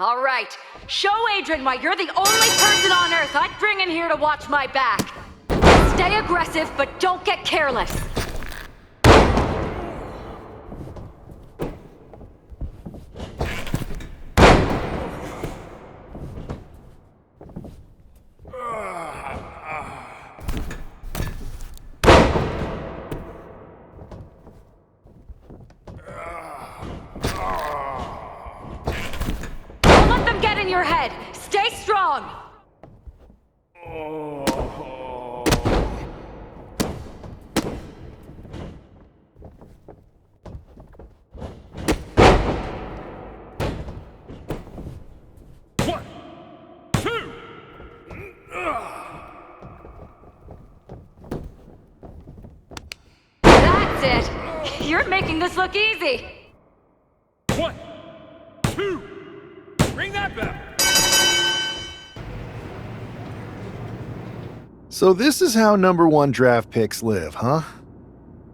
All right, show Adrian why you're the only person on Earth I'd bring in here to watch my back. Stay aggressive, but don't get careless. Don't let them get in your head. Stay strong. That's it. You're making this look easy. 1, 2, ring that bell. So this is how #1 draft picks live, huh?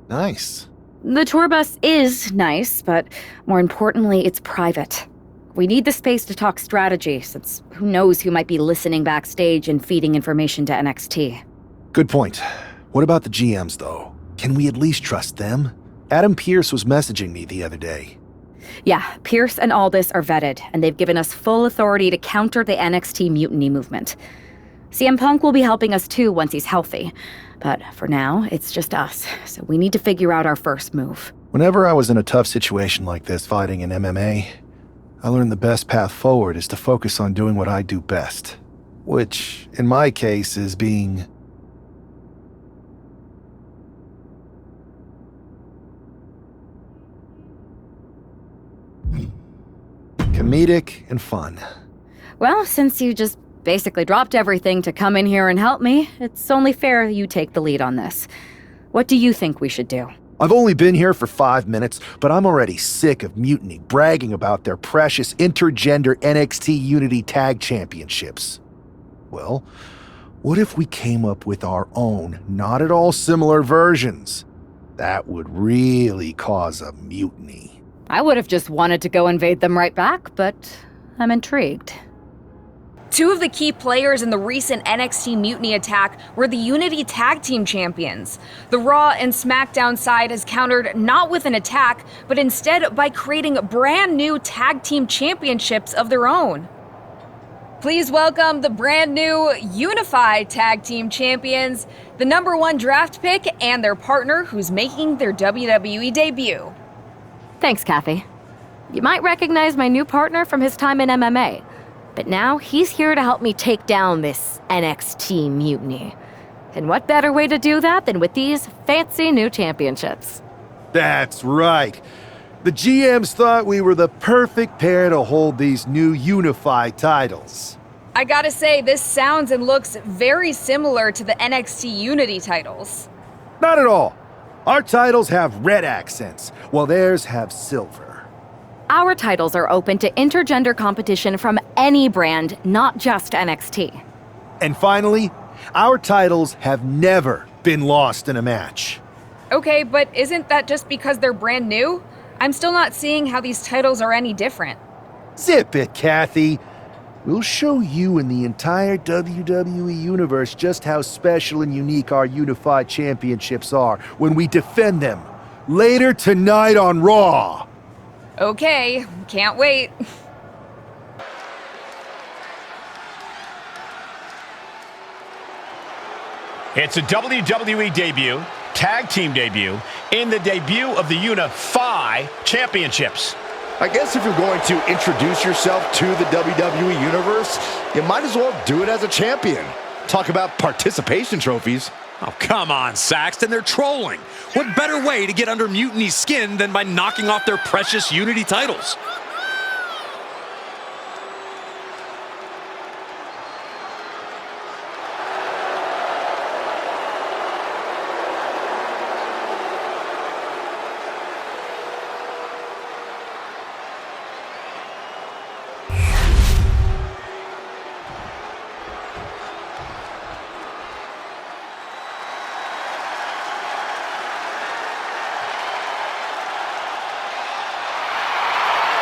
Nice. The tour bus is nice, but more importantly, it's private. We need the space to talk strategy, since who knows who might be listening backstage and feeding information to NXT. Good point. What about the GMs, though? Can we at least trust them? Adam Pearce was messaging me the other day. Yeah, Pierce and Aldis are vetted, and they've given us full authority to counter the NXT mutiny movement. CM Punk will be helping us too once he's healthy. But for now, it's just us, so we need to figure out our first move. Whenever I was in a tough situation like this fighting in MMA, I learned the best path forward is to focus on doing what I do best. Which, in my case, is being... comedic and fun. Well, since you just basically dropped everything to come in here and help me, it's only fair you take the lead on this. What do you think we should do? I've only been here for 5 minutes, but I'm already sick of Mutiny bragging about their precious intergender NXT Unity Tag Championships. Well, what if we came up with our own, not at all similar versions? That would really cause a mutiny. I would have just wanted to go invade them right back, but I'm intrigued. Two of the key players in the recent NXT Mutiny attack were the Unity Tag Team Champions. The Raw and SmackDown side has countered not with an attack, but instead by creating brand new Tag Team Championships of their own. Please welcome the brand new Unified Tag Team Champions, the #1 draft pick, and their partner who's making their WWE debut. Thanks, Kathy. You might recognize my new partner from his time in MMA, but now he's here to help me take down this NXT mutiny. And what better way to do that than with these fancy new championships? That's right. The GMs thought we were the perfect pair to hold these new unified titles. I gotta say, this sounds and looks very similar to the NXT Unity titles. Not at all. Our titles have red accents, while theirs have silver. Our titles are open to intergender competition from any brand, not just NXT. And finally, our titles have never been lost in a match. Okay, but isn't that just because they're brand new? I'm still not seeing how these titles are any different. Zip it, Kathy. We'll show you and the entire WWE Universe just how special and unique our unified championships are when we defend them later tonight on Raw. Okay, can't wait. It's a WWE debut, tag team debut, in the debut of the Unify Championships. I guess if you're going to introduce yourself to the WWE Universe, you might as well do it as a champion. Talk about participation trophies. Oh, come on, Saxton, they're trolling. What better way to get under Mutiny's skin than by knocking off their precious Unity titles?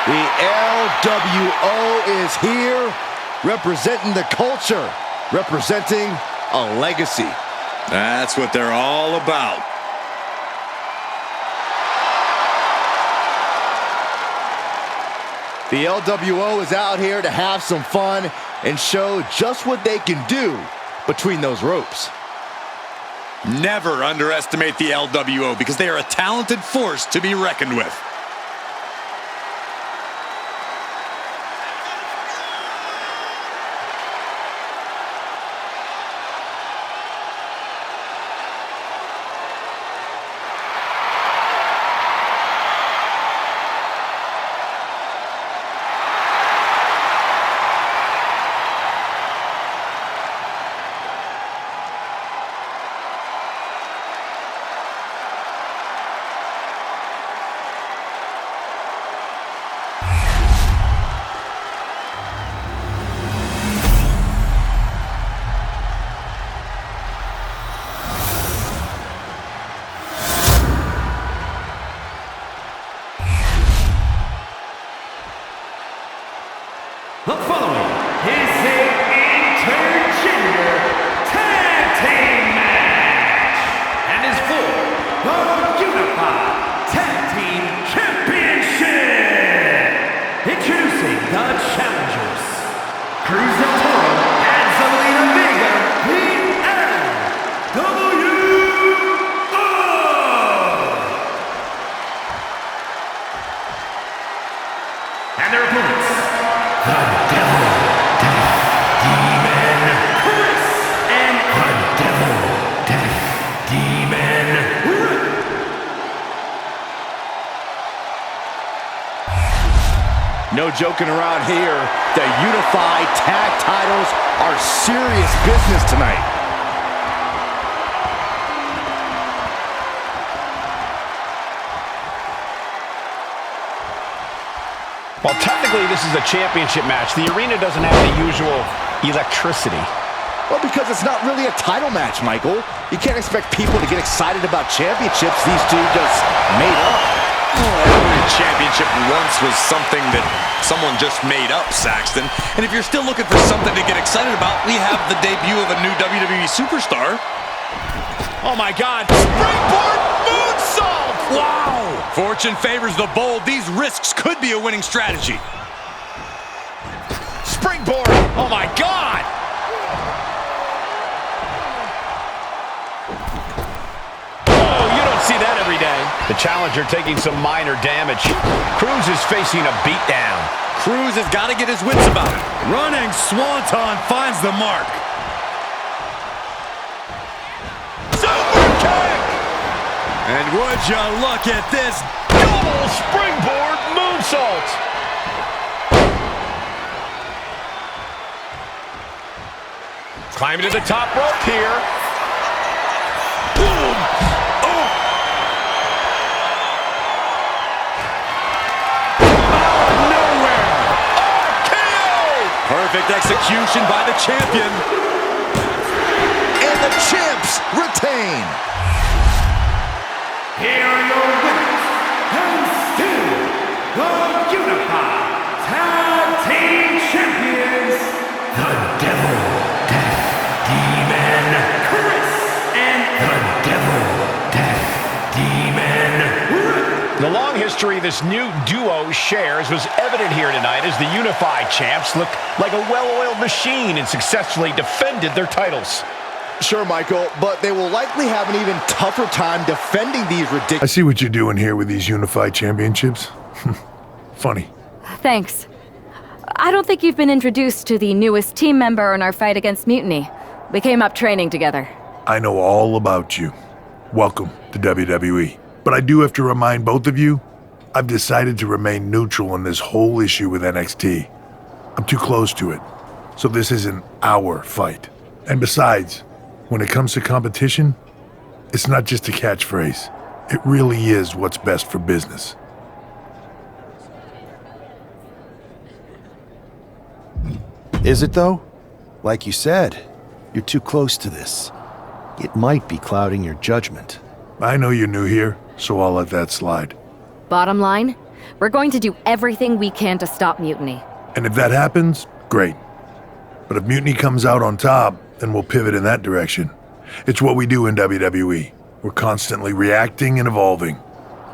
The LWO is here, representing the culture, representing a legacy. That's what they're all about. The LWO is out here to have some fun and show just what they can do between those ropes. Never underestimate the LWO because they are a talented force to be reckoned with. The following is an intergender tag team match and is for the Unified Tag Team Championship. Introducing the challengers, Cruz del Toro and Zelina Vega, the LWO. And their opponents, the Devil, Death, Demon, Chris, and the Devil, Death, Demon, Rick. No joking around here. The Unified Tag titles are serious business tonight. While technically this is a championship match, the arena doesn't have the usual electricity. Well, because it's not really a title match, Michael. You can't expect people to get excited about championships these two just made up. Every championship once was something that someone just made up, Saxton. And if you're still looking for something to get excited about, we have the debut of a new WWE superstar. Oh my God, springboard moonsault! Wow! Fortune favors the bold. These risks could be a winning strategy. Springboard, oh my God! Oh, you don't see that every day. The challenger taking some minor damage. Cruz is facing a beatdown. Cruz has got to get his wits about it. Running Swanton finds the mark. Super kick! And would you look at this? Double springboard moonsault! Climbing to the top rope here. Boom! Oh! Nowhere! RKO! Perfect execution by the champion. And the champs retain. Here are your winners, and still the Unified Tag Team Champions, the Devil, Death, Demon, Chris, and the Devil, Death, Demon, Rick. The long history this new duo shares was evident here tonight as the Unified Champs looked like a well-oiled machine and successfully defended their titles. Sure, Michael, but they will likely have an even tougher time defending these ridiculous... I see what you're doing here with these unified championships. Funny. Thanks. I don't think you've been introduced to the newest team member in our fight against Mutiny. We came up training together. I know all about you. Welcome to WWE. But I do have to remind both of you, I've decided to remain neutral in this whole issue with NXT. I'm too close to it, so this isn't our fight. And besides, when it comes to competition, it's not just a catchphrase. It really is what's best for business. Is it though? Like you said, you're too close to this. It might be clouding your judgment. I know you're new here, so I'll let that slide. Bottom line, We're going to do everything we can to stop Mutiny. And if that happens, great. But if Mutiny comes out on top, then we'll pivot in that direction. It's what we do in WWE. We're constantly reacting and evolving.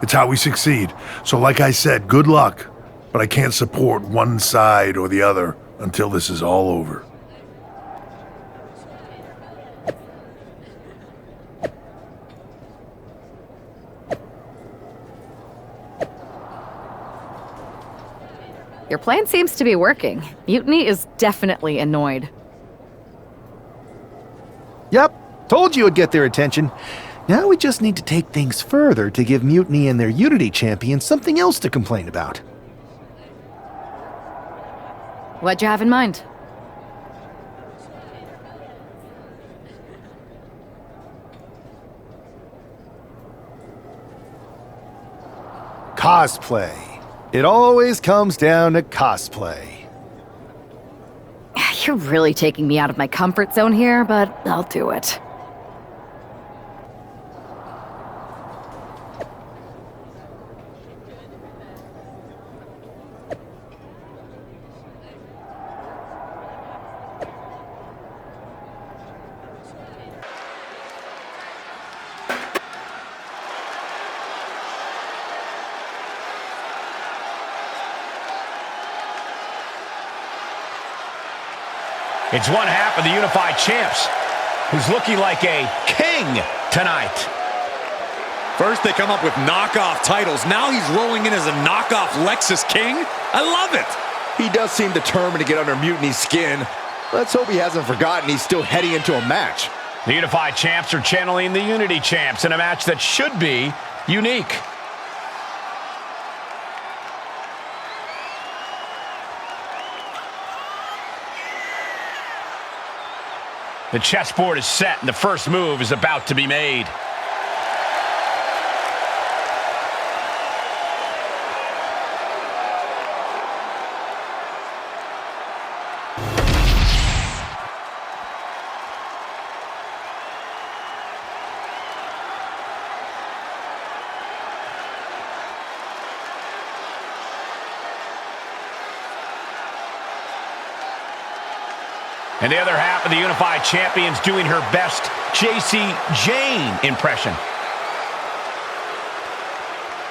It's how we succeed. So like I said, good luck. But I can't support one side or the other until this is all over. Your plan seems to be working. Mutiny is definitely annoyed. Yep, told you it'd get their attention. Now we just need to take things further to give Mutiny and their Unity champion something else to complain about. What'd you have in mind? Cosplay. It always comes down to cosplay. You're really taking me out of my comfort zone here, but I'll do it. It's one half of the Unified Champs, who's looking like a king tonight. First, they come up with knockoff titles. Now he's rolling in as a knockoff Lexus King. I love it. He does seem determined to get under Mutiny's skin. Let's hope he hasn't forgotten he's still heading into a match. The Unified Champs are channeling the Unity Champs in a match that should be unique. The chessboard is set, and the first move is about to be made. And the other half of the Unified Champions doing her best JC Jane impression.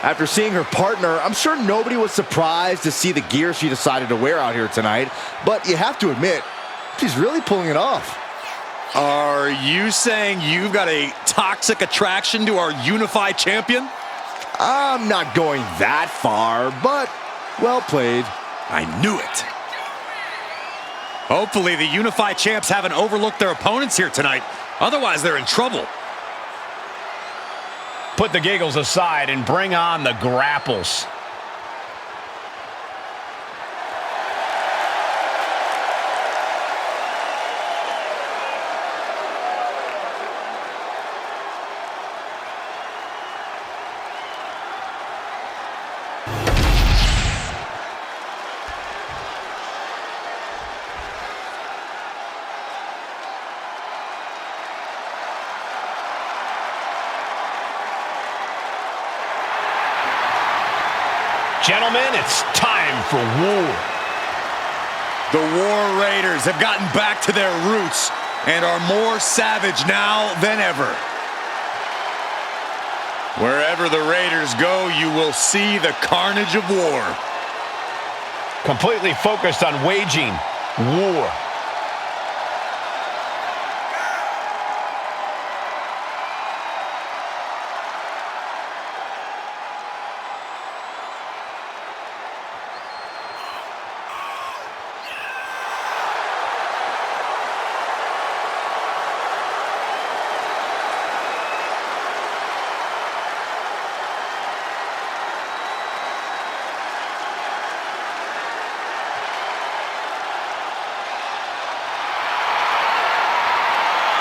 After seeing her partner, I'm sure nobody was surprised to see the gear she decided to wear out here tonight. But you have to admit, she's really pulling it off. Are you saying you've got a toxic attraction to our Unified Champion? I'm not going that far, but well played. I knew it. Hopefully the Unified Champs haven't overlooked their opponents here tonight. Otherwise, they're in trouble. Put the giggles aside and bring on the grapples. Gentlemen, it's time for war. The War Raiders have gotten back to their roots and are more savage now than ever. Wherever the Raiders go, you will see the carnage of war. Completely focused on waging war.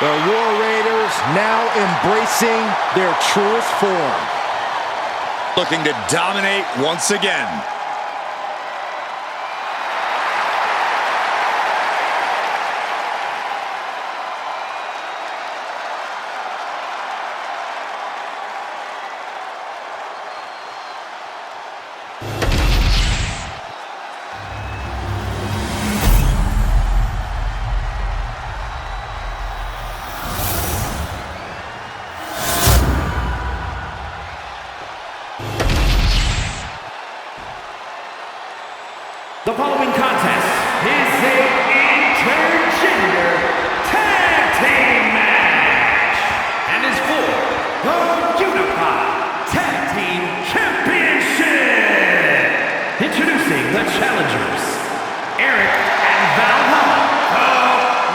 The War Raiders now embracing their truest form. Looking to dominate once again. The following contest is a intergender tag team match and is for the Unified Tag Team Championship. Introducing the challengers, Eric and Valhalla,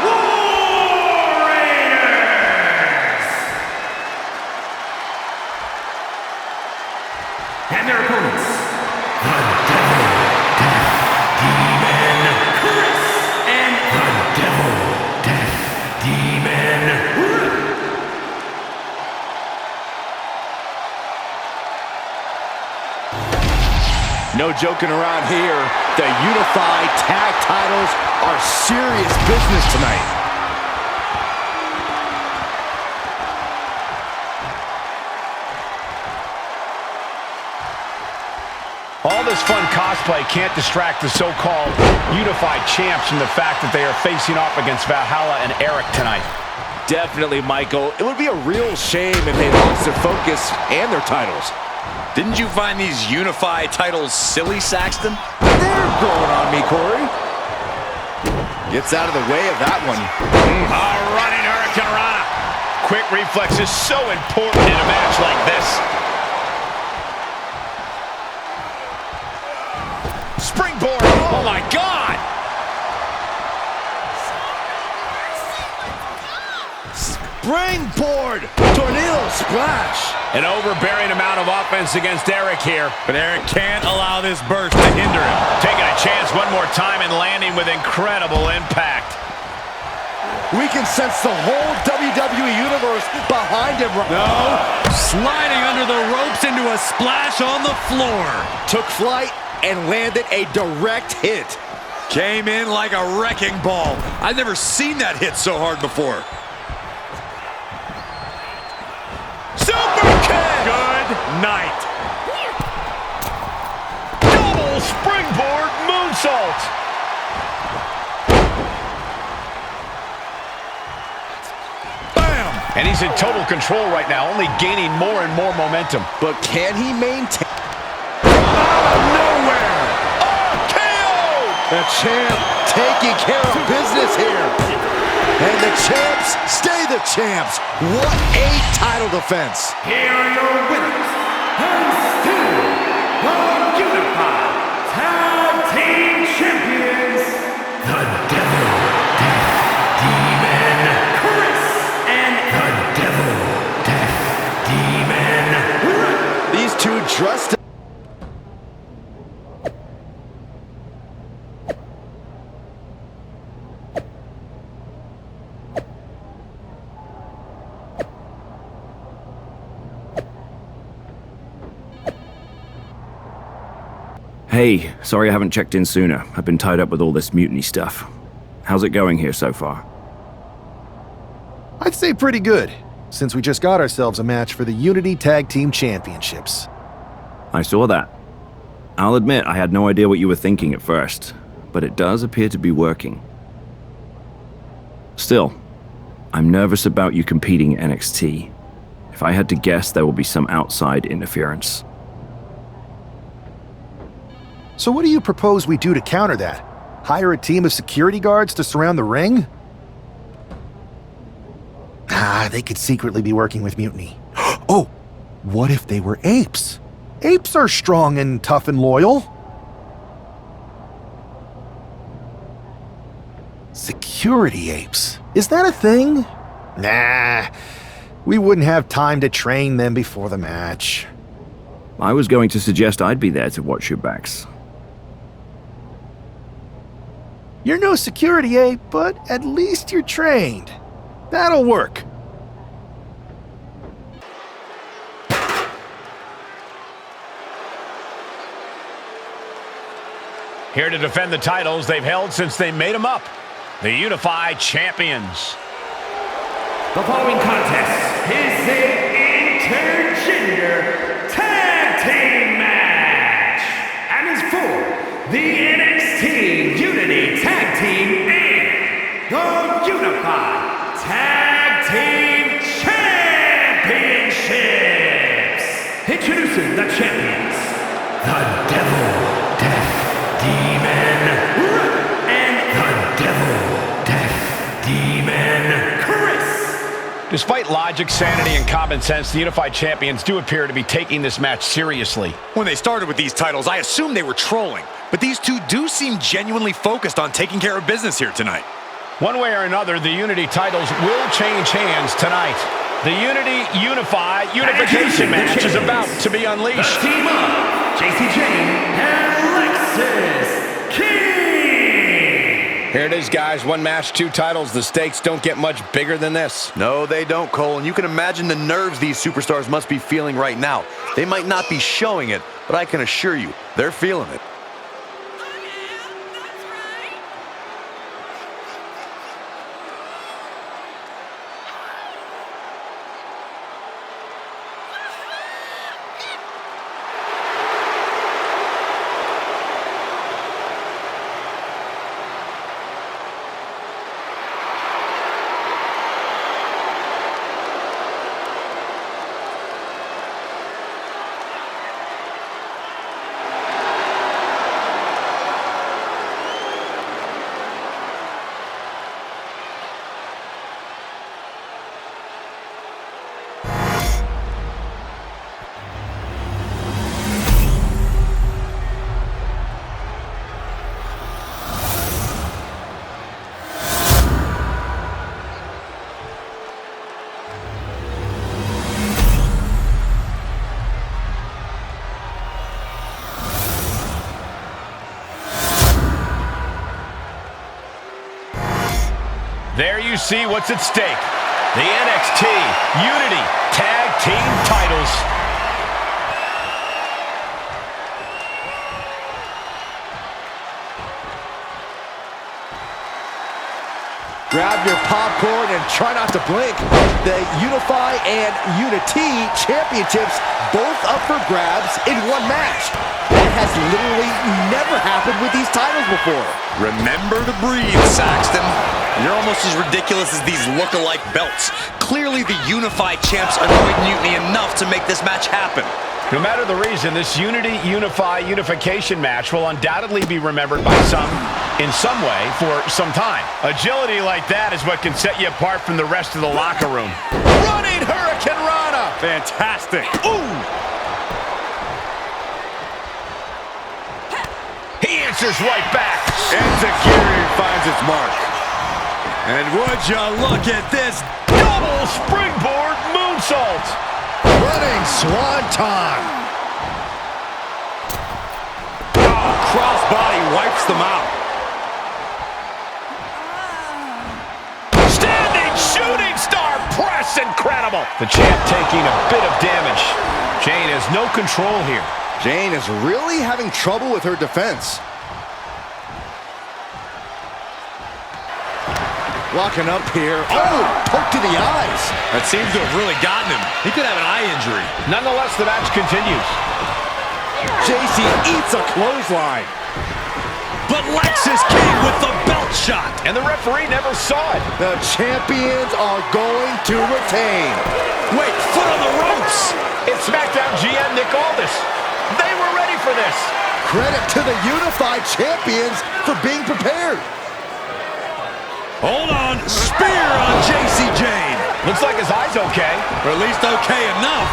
the Warriors, and their opponents, the Devil Death Demon Chris and the Devil Death Demon Rick. No joking around here. The Unified Tag titles are serious business tonight. All this fun cosplay can't distract the so-called unified champs from the fact that they are facing off against Valhalla and Eric tonight. Definitely, Michael. It would be a real shame if they lost their focus and their titles. Didn't you find these unified titles silly, Saxton? They're growing on me, Corey. Gets out of the way of that one. Running Hurricane Rana. Quick reflex is so important in a match like this. Springboard. Oh my God. Springboard. Tornado splash. An overbearing amount of offense against Eric here. But Eric can't allow this burst to hinder him. Taking a chance one more time and landing with incredible impact. We can sense the whole WWE Universe behind him right No, sliding under the ropes into a splash on the floor. Took flight and landed a direct hit. Came in like a wrecking ball. I've never seen that hit so hard before. Super kick! Good night. Double springboard moonsault. Bam! And he's in total control right now, only gaining more and more momentum. But can he maintain? Out of nowhere! The champ taking care of business here. And the champs stay the champs. What a title defense. Here are your winners, and still the Unified Tag Team Champions, the Devil Death Demon Chris and the Devil Death Demon Rick. These two dressed. Hey, sorry I haven't checked in sooner. I've been tied up with all this mutiny stuff. How's it going here so far? I'd say pretty good, since we just got ourselves a match for the Unity Tag Team Championships. I saw that. I'll admit I had no idea what you were thinking at first, but it does appear to be working. Still, I'm nervous about you competing in NXT. If I had to guess, there will be some outside interference. So what do you propose we do to counter that? Hire a team of security guards to surround the ring? They could secretly be working with Mutiny. Oh, what if they were apes? Apes are strong and tough and loyal. Security apes. Is that a thing? Nah, we wouldn't have time to train them before the match. I was going to suggest I'd be there to watch your backs. You're no security ape, but at least you're trained. That'll work. Here to defend the titles they've held since they made them up. The Unified Champions. The following contest is an intergender tag team match and is for the NXT Unity Tag Team and the Unified Tag Team Championships. Introducing the champions, the Devil Death Demon Despite logic, sanity, and common sense, the Unified Champions do appear to be taking this match seriously. When they started with these titles, I assumed they were trolling. But these two do seem genuinely focused on taking care of business here tonight. One way or another, the Unity titles will change hands tonight. The Unification match is about to be unleashed. The team up, JC Jane and Lexis King. Here it is, guys. One match, two titles. The stakes don't get much bigger than this. No, they don't, Cole. And you can imagine the nerves these superstars must be feeling right now. They might not be showing it, but I can assure you, they're feeling it. There you see what's at stake. The NXT Unity Tag Team titles. Grab your popcorn and try not to blink. The Unify and Unity championships both up for grabs in one match. That has literally never happened with these titles before. Remember to breathe, Saxton. You're almost as ridiculous as these look-alike belts. Clearly the Unified champs annoyed Mutiny enough to make this match happen. No matter the reason, this Unification match will undoubtedly be remembered by some, in some way, for some time. Agility like that is what can set you apart from the rest of the locker room. Running Hurricane Rana! Fantastic. Ooh! He answers right back. Enziguri finds its mark. And would you look at this? Double springboard moonsault. Running Swanton. Oh, crossbody wipes them out. Standing shooting star press, incredible. The champ taking a bit of damage. Jane has no control here. Jane is really having trouble with her defense. Walking up here. Oh, poke to the eyes. That seems to have really gotten him. He could have an eye injury. Nonetheless, the match continues. JC eats a clothesline. But Lexis King with the belt shot. And the referee never saw it. The champions are going to retain. Wait, foot on the ropes. It's SmackDown GM Nick Aldis. They were ready for this. Credit to the Unified champions for being prepared. Hold on, spear on JC Jane. Looks like his eye's okay. Or at least okay enough.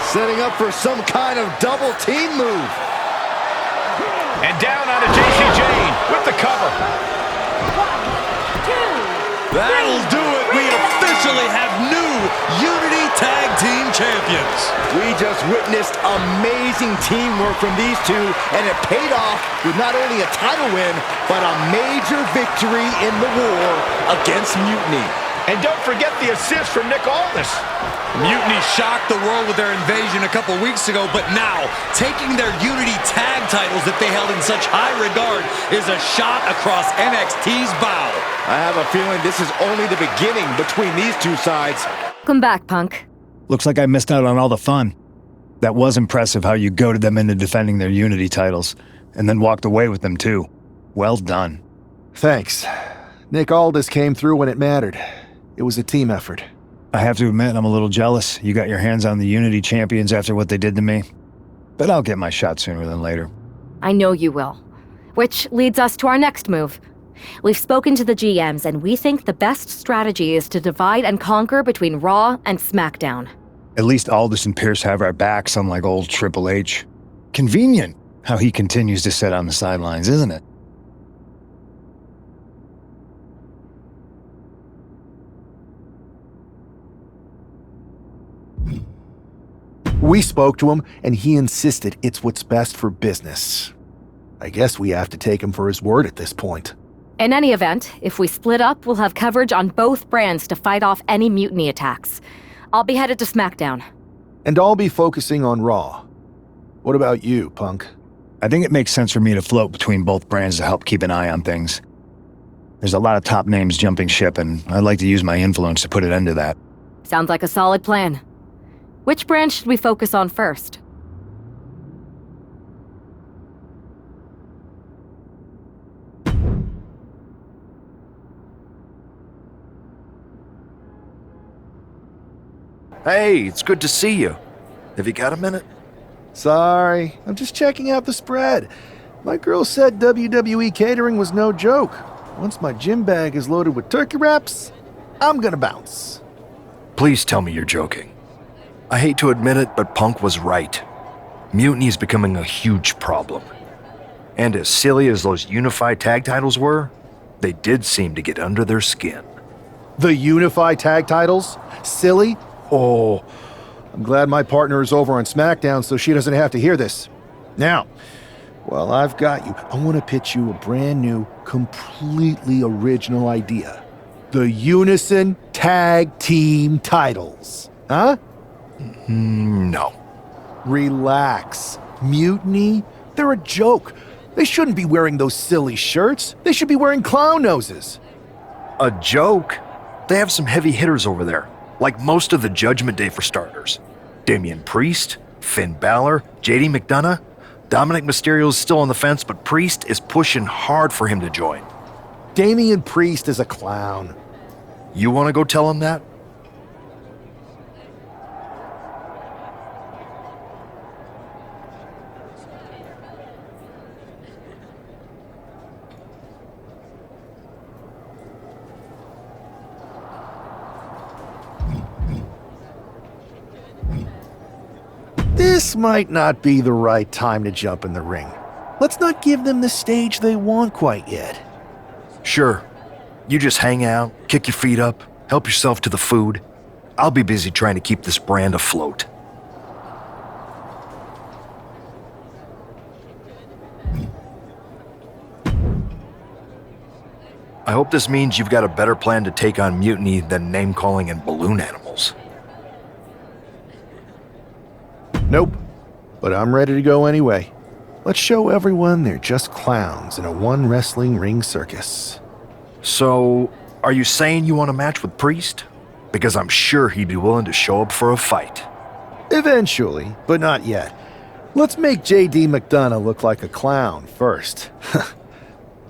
Setting up for some kind of double team move. And down onto JC Jane with the cover. 1, 2, That'll do it. We officially have new Unity Tag Team Champions. We just witnessed amazing teamwork from these two, and it paid off with not only a title win, but a major victory in the war against Mutiny. And don't forget the assist from Nick Aldis. Mutiny shocked the world with their invasion a couple weeks ago, but now, taking their Unity Tag titles that they held in such high regard is a shot across NXT's bow. I have a feeling this is only the beginning between these two sides. Come back, Punk. Looks like I missed out on all the fun. That was impressive how you goaded them into defending their Unity titles, and then walked away with them too. Well done. Thanks. Nick Aldis came through when it mattered. It was a team effort. I have to admit, I'm a little jealous. You got your hands on the Unity champions after what they did to me. But I'll get my shot sooner than later. I know you will. Which leads us to our next move. We've spoken to the GMs, and we think the best strategy is to divide and conquer between Raw and SmackDown. At least Aldous and Pierce have our backs, unlike old Triple H. Convenient how he continues to sit on the sidelines, isn't it? We spoke to him, and he insisted it's what's best for business. I guess we have to take him for his word at this point. In any event, if we split up, we'll have coverage on both brands to fight off any mutiny attacks. I'll be headed to SmackDown. And I'll be focusing on Raw. What about you, Punk? I think it makes sense for me to float between both brands to help keep an eye on things. There's a lot of top names jumping ship, and I'd like to use my influence to put an end to that. Sounds like a solid plan. Which brand should we focus on first? Hey, it's good to see you. Have you got a minute? Sorry, I'm just checking out the spread. My girl said WWE catering was no joke. Once my gym bag is loaded with turkey wraps, I'm gonna bounce. Please tell me you're joking. I hate to admit it, but Punk was right. Mutiny is becoming a huge problem. And as silly as those unified tag titles were, they did seem to get under their skin. The unified tag titles? Silly? Oh, I'm glad my partner is over on SmackDown so she doesn't have to hear this. Now, while I've got you, I want to pitch you a brand new, completely original idea. The Unison Tag Team titles. Huh? No. Relax. Mutiny? They're a joke. They shouldn't be wearing those silly shirts. They should be wearing clown noses. A joke? They have some heavy hitters over there, like most of the Judgment Day for starters. Damian Priest, Finn Balor, JD McDonough. Dominic Mysterio's still on the fence, but Priest is pushing hard for him to join. Damian Priest is a clown. You want to go tell him that? This might not be the right time to jump in the ring. Let's not give them the stage they want quite yet. Sure. You just hang out, kick your feet up, help yourself to the food. I'll be busy trying to keep this brand afloat. I hope this means you've got a better plan to take on Mutiny than name-calling and balloon animals. Nope, but I'm ready to go anyway. Let's show everyone they're just clowns in a one wrestling ring circus. So, are you saying you want a match with Priest? Because I'm sure he'd be willing to show up for a fight. Eventually, but not yet. Let's make JD McDonough look like a clown first.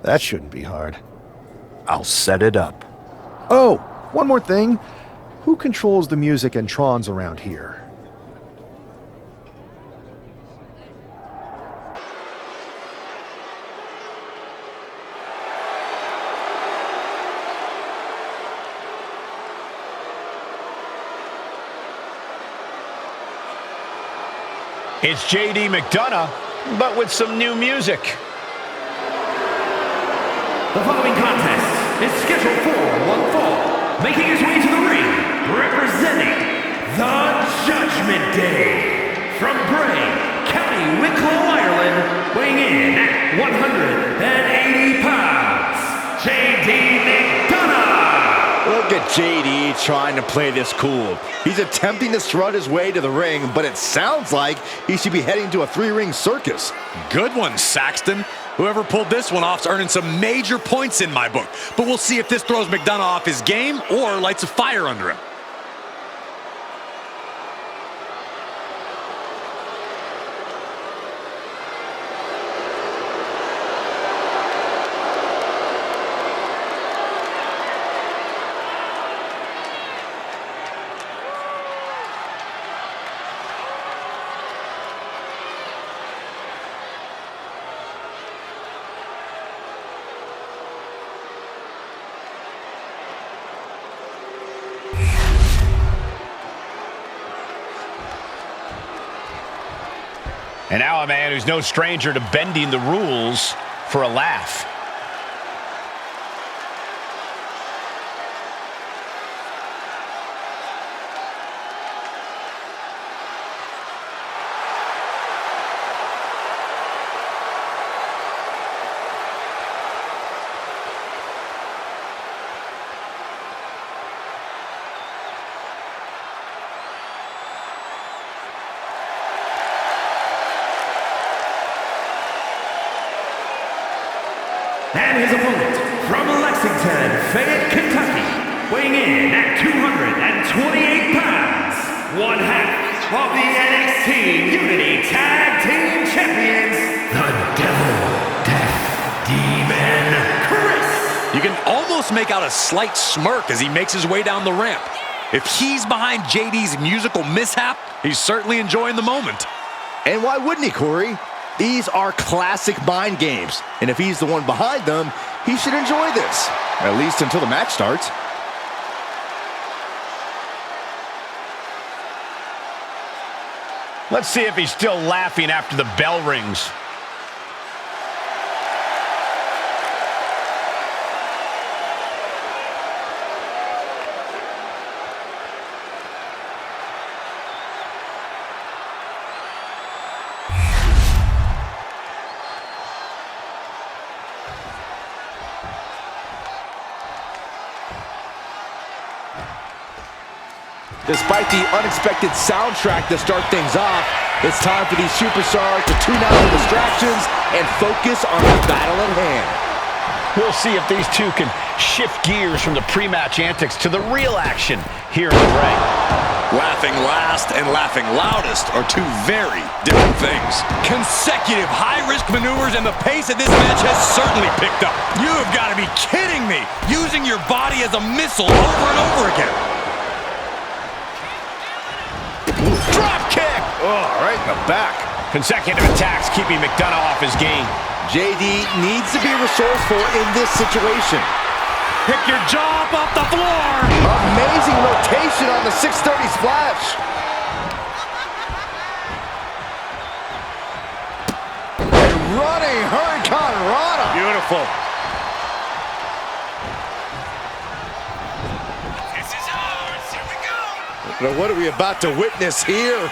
That shouldn't be hard. I'll set it up. Oh, one more thing. Who controls the music and Trons around here? It's JD McDonough, but with some new music. The following contest is scheduled for one fall. Making his way to the ring, representing the Judgment Day. From Bray, County Wicklow, Ireland, weighing in at 180 pounds, JD McDonough. Look at JD trying to play this cool. He's attempting to strut his way to the ring, but it sounds like he should be heading to a three-ring circus. Good one, Saxton. Whoever pulled this one off's earning some major points in my book. But we'll see if this throws McDonough off his game or lights a fire under him. And now a man who's no stranger to bending the rules for a laugh. And his opponent, from Lexington, Fayette, Kentucky, weighing in at 228 pounds, one half of the NXT Unity Tag Team Champions, the Devil Death Demon, Chris. You can almost make out a slight smirk as he makes his way down the ramp. If he's behind JD's musical mishap, he's certainly enjoying the moment. And why wouldn't he, Corey? These are classic mind games, and if he's the one behind them, he should enjoy this, at least until the match starts. Let's see if he's still laughing after the bell rings. Despite the unexpected soundtrack to start things off, it's time for these superstars to tune out the distractions and focus on the battle at hand. We'll see if these two can shift gears from the pre-match antics to the real action here in the ring. Laughing last and laughing loudest are two very different things. Consecutive high-risk maneuvers, and the pace of this match has certainly picked up. You have got to be kidding me, using your body as a missile over and over again. Drop kick! Oh, right in the back. Consecutive attacks keeping McDonough off his game. JD needs to be resourceful in this situation. Pick your jaw up off the floor! Amazing rotation on the 630 splash. And running Hurricane Rana. Beautiful. Now what are we about to witness here?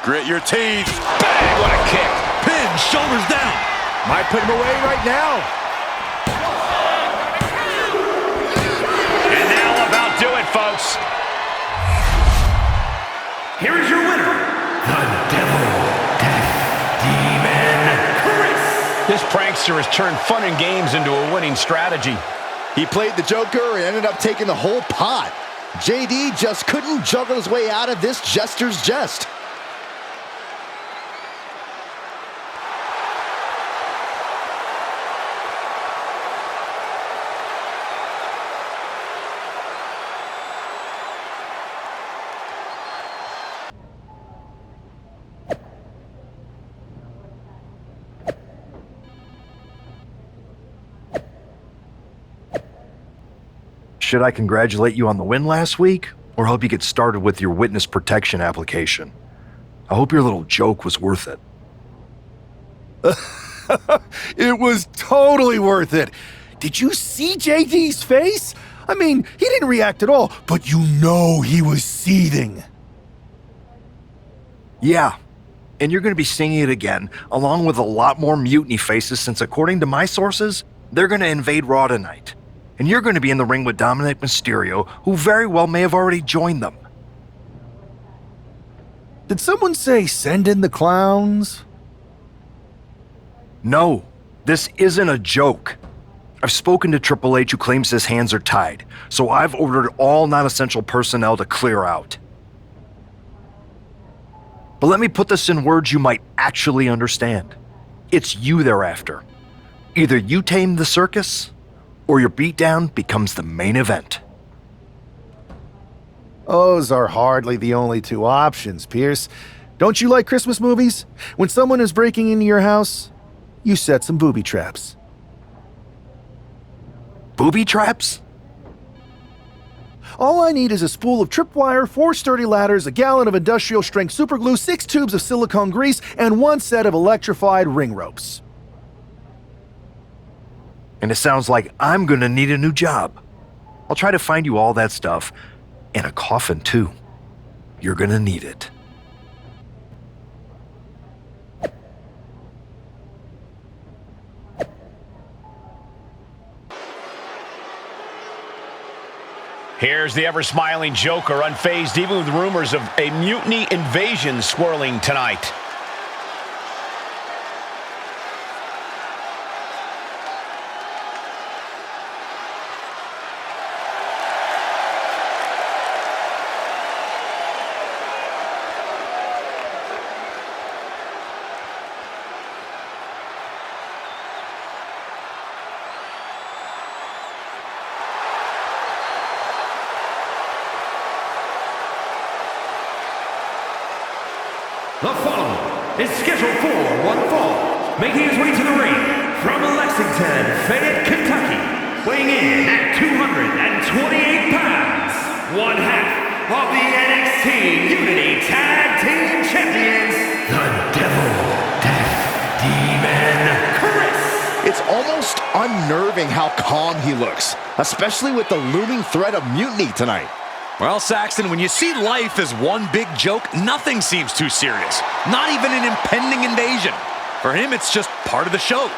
Grit your teeth. Bang! What a kick! Pin, shoulders down. Might put him away right now. And that'll about do it, folks. Here is your winner, the Devil Death Demon, Chris. This prankster has turned fun and games into a winning strategy. He played the Joker and ended up taking the whole pot. JD just couldn't juggle his way out of this jester's jest. Should I congratulate you on the win last week, or help you get started with your witness protection application? I hope your little joke was worth it. It was totally worth it. Did you see JD's face? I mean, he didn't react at all, but you know he was seething. Yeah, and you're going to be seeing it again, along with a lot more mutiny faces, since according to my sources, they're going to invade Raw tonight. And you're going to be in the ring with Dominic Mysterio, who very well may have already joined them. Did someone say send in the clowns? No, this isn't a joke. I've spoken to Triple H, who claims his hands are tied, so I've ordered all non-essential personnel to clear out. But let me put this in words you might actually understand. It's you they're after. Either you tame the circus, or your beatdown becomes the main event. Those are hardly the only two options, Pierce. Don't you like Christmas movies? When someone is breaking into your house, you set some booby traps. Booby traps? All I need is a spool of tripwire, 4 sturdy ladders, a gallon of industrial-strength superglue, 6 tubes of silicone grease, and 1 set of electrified ring ropes. And it sounds like I'm gonna need a new job. I'll try to find you all that stuff, and a coffin too. You're gonna need it. Here's the ever-smiling Joker, unfazed even with rumors of a mutiny invasion swirling tonight. The following is scheduled for one fall, making his way to the ring from Lexington, Fayette, Kentucky, weighing in at 228 pounds, one half of the NXT Unity Tag Team Champions, the Devil Death Demon Chris. It's almost unnerving how calm he looks, especially with the looming threat of mutiny tonight. Well, Saxton, when you see life as one big joke, nothing seems too serious. Not even an impending invasion. For him, it's just part of the show.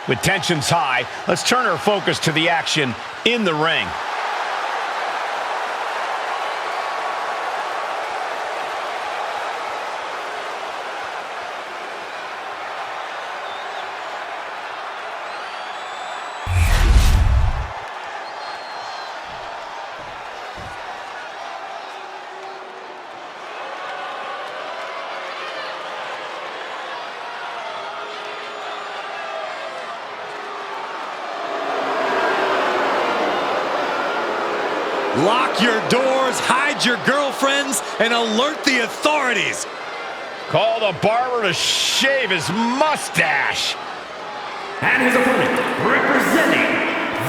With tensions high, let's turn our focus to the action in the ring. Lock your doors, hide your girlfriends, and alert the authorities. Call the barber to shave his mustache. And his opponent, representing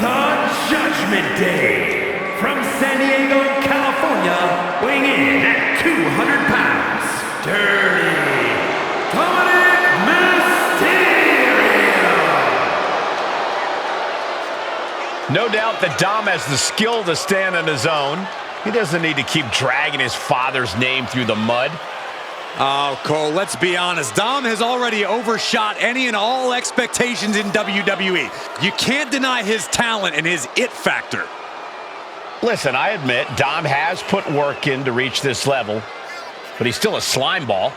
the Judgment Day, from San Diego, California, weighing in at 200 pounds, Dirty Dominic Mysterio. No doubt that Dom has the skill to stand on his own. He doesn't need to keep dragging his father's name through the mud. Oh, Cole, let's be honest. Dom has already overshot any and all expectations in WWE. You can't deny his talent and his it factor. Listen, I admit Dom has put work in to reach this level, but he's still a slime ball.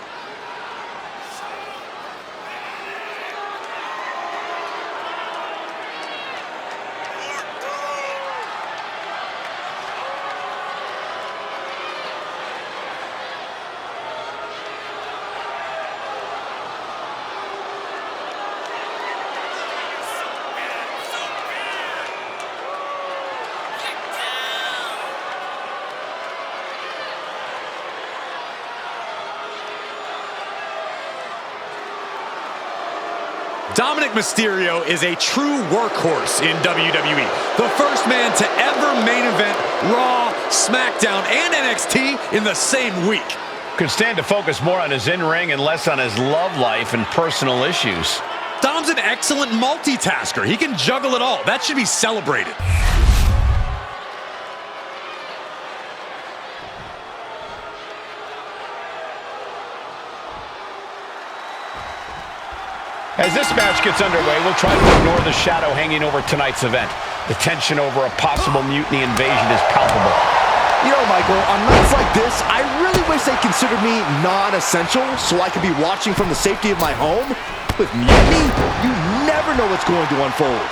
Dominic Mysterio is a true workhorse in WWE. The first man to ever main event Raw, SmackDown, and NXT in the same week. Could stand to focus more on his in-ring and less on his love life and personal issues. Dom's an excellent multitasker. He can juggle it all. That should be celebrated. As this match gets underway, we'll try to ignore the shadow hanging over tonight's event. The tension over a possible mutiny invasion is palpable. You know, Michael, on nights like this, I really wish they considered me non-essential so I could be watching from the safety of my home. With mutiny, you never know what's going to unfold.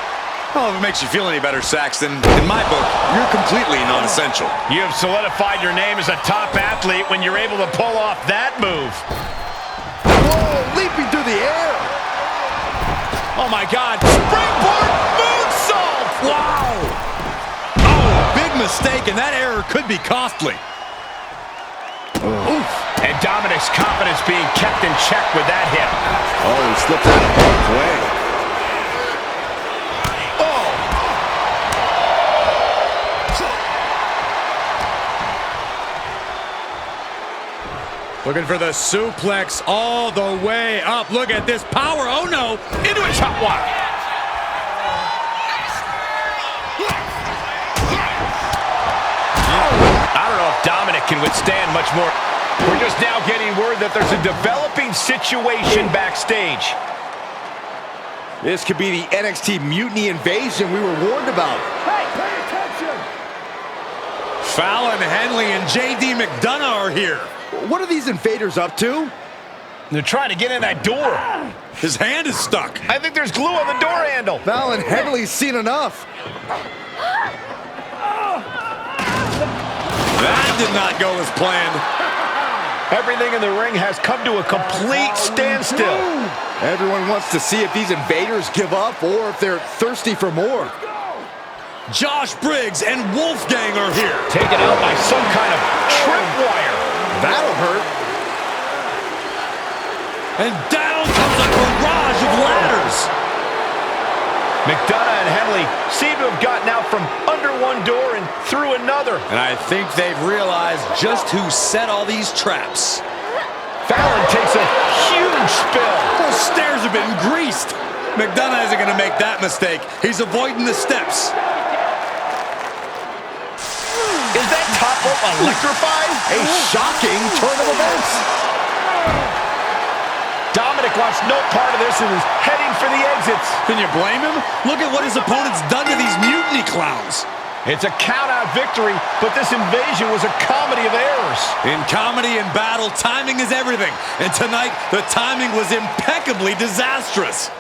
Oh, if it makes you feel any better, Saxton, in my book, you're completely non-essential. You have solidified your name as a top athlete when you're able to pull off that move. Whoa, leaping through the air. Oh my God, springboard moonsault! Wow! Oh, big mistake, and that error could be costly. Oof. And Dominic's confidence being kept in check with that hit. Oh, he slipped out of harm's way. Oh, Looking for the suplex all the way up. Look at this power. Oh, no. Into a chop block. I don't know if Dominic can withstand much more. We're just now getting word that there's a developing situation backstage. This could be the NXT Mutiny invasion we were warned about. Hey, pay attention! Fallon, Henley, and JD McDonough are here. What are these invaders up to? They're trying to get in that door. His hand is stuck. I think there's glue on the door handle. Fallon Henley's seen enough. That did not go as planned. Everything in the ring has come to a complete standstill. Everyone wants to see if these invaders give up or if they're thirsty for more. Josh Briggs and Wolfgang are here. Taken out by some kind of tripwire. That'll hurt. And down comes a barrage of ladders. McDonough and Henley seem to have gotten out from under one door and through another. And I think they've realized just who set all these traps. Fallon takes a huge spill. Those stairs have been greased. McDonough isn't going to make that mistake. He's avoiding the steps. Is that top rope electrified? A shocking turn of events. Dominic wants no part of this and is heading for the exits. Can you blame him? Look at what his opponent's done to these mutiny clowns. It's a count-out victory, but this invasion was a comedy of errors. In comedy and battle, timing is everything. And tonight, the timing was impeccably disastrous.